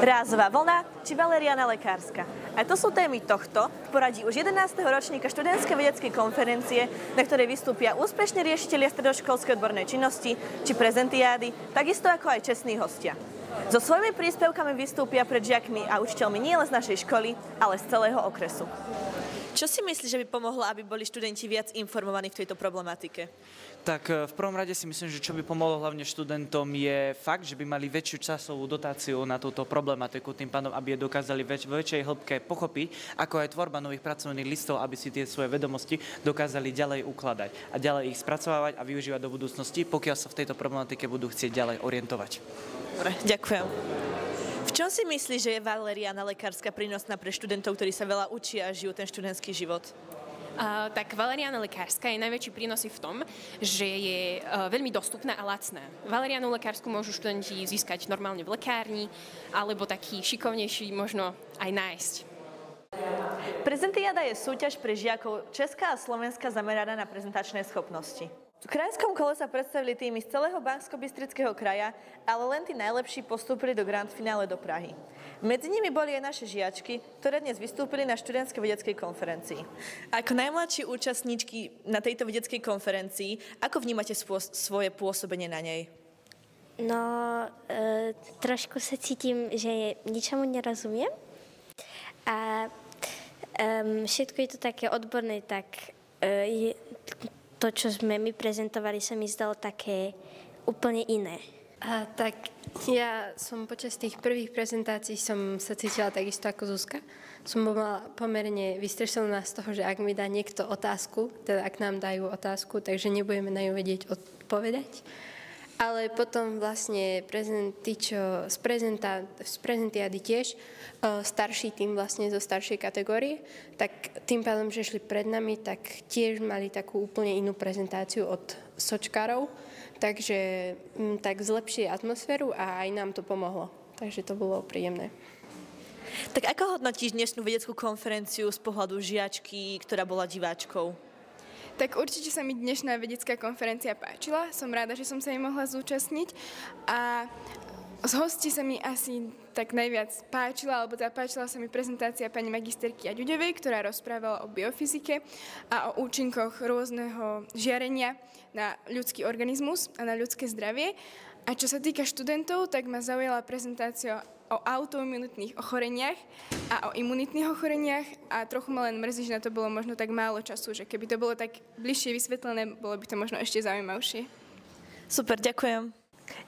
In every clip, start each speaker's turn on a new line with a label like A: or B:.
A: Rázová vlna či valeriána lekárska. A to sú témy tohto v poradí už 11. ročníka študentskej vedeckej konferencie, na ktorej vystúpia úspešní riešitelia stredoškolskej odbornej činnosti či prezentiády, takisto ako aj čestní hostia. So svojimi príspevkami vystúpia pred žiakmi a učiteľmi nielen z našej školy, ale z celého okresu. Čo si myslíš, že by pomohlo, aby boli študenti viac informovaní v tejto problematike?
B: Tak v prvom rade si myslím, že čo by pomohlo hlavne študentom je fakt, že by mali väčšiu časovú dotáciu na túto problematiku, tým pádom, aby je dokázali vo väčšej hĺbke pochopiť, ako aj tvorba nových pracovných listov, aby si tie svoje vedomosti dokázali ďalej ukladať a ďalej ich spracovávať a využívať do budúcnosti, pokiaľ sa v tejto problematike budú chcieť ďalej orientovať.
A: Dobre, ďakujem. V čom si myslíš, že je valeriána lekárska prínosná pre študentov, ktorí sa veľa učia a žijú ten študentský život?
C: Tak valeriána lekárska je najväčší prínos v tom, že je veľmi dostupná a lacná. Valeriánu lekársku môžu študenti získať normálne v lekárni, alebo taký šikovnejší možno aj nájsť.
A: Prezentiáda je súťaž pre žiakov Česká a Slovenská zameraná na prezentačné schopnosti. V krajinskom kole sa predstavili týmy z celého Banskobystrického kraja, ale len tí najlepší postúpili do grand finále do Prahy. Medzi nimi boli aj naše žiačky, ktoré dnes vystúpili na študentskej vedeckej konferencii. Ako najmladší účastníčky na tejto vedeckej konferencii, ako vnímate svoje pôsobenie na nej?
D: No, trošku sa cítim, že ničomu nerozumiem. A všetko je to také odborné, tak to, čo sme my prezentovali, sa mi zdalo také úplne iné.
E: Tak ja som počas tých prvých prezentácií som sa cítila takisto ako Zuzka. Som bola pomerne vystresovaná z toho, že ak mi dá niekto otázku, teda ak nám dajú otázku, takže nebudeme na ňu vedieť odpovedať. Ale potom vlastne tí, čo z prezentiády tiež, starší tým vlastne zo staršej kategórie, tak tým pádom, že šli pred nami, tak tiež mali takú úplne inú prezentáciu od sočkárov, takže tak zlepšili atmosféru a aj nám to pomohlo. Takže to bolo príjemné.
A: Tak ako hodnotíš dnešnú vedeckú konferenciu z pohľadu žiačky, ktorá bola diváčkou?
F: Tak určite sa mi dnešná vedecká konferencia páčila. Som rada, že som sa jej mohla zúčastniť. A z hostí sa mi asi tak najviac páčila, alebo páčila sa mi prezentácia pani magisterky Aďuďovej, ktorá rozprávala o biofyzike a o účinkoch rôzneho žiarenia na ľudský organizmus a na ľudské zdravie. A čo sa týka študentov, tak ma zaujala prezentácia o autoimunitných ochoreniach a o imunitných ochoreniach a trochu ma len mrzí, že na to bolo možno tak málo času, že keby to bolo tak bližšie vysvetlené, bolo by to možno ešte zaujímavšie.
A: Super, ďakujem.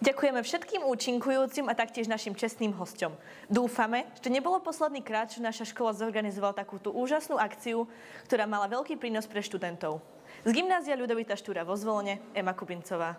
A: Ďakujeme všetkým účinkujúcim a taktiež našim čestným hosťom. Dúfame, že nebolo posledný krát, že naša škola zorganizovala takúto úžasnú akciu, ktorá mala veľký prínos pre študentov. Z Gymnázia Ľudovita Štúra vo Zvolne, Ema Kubincová.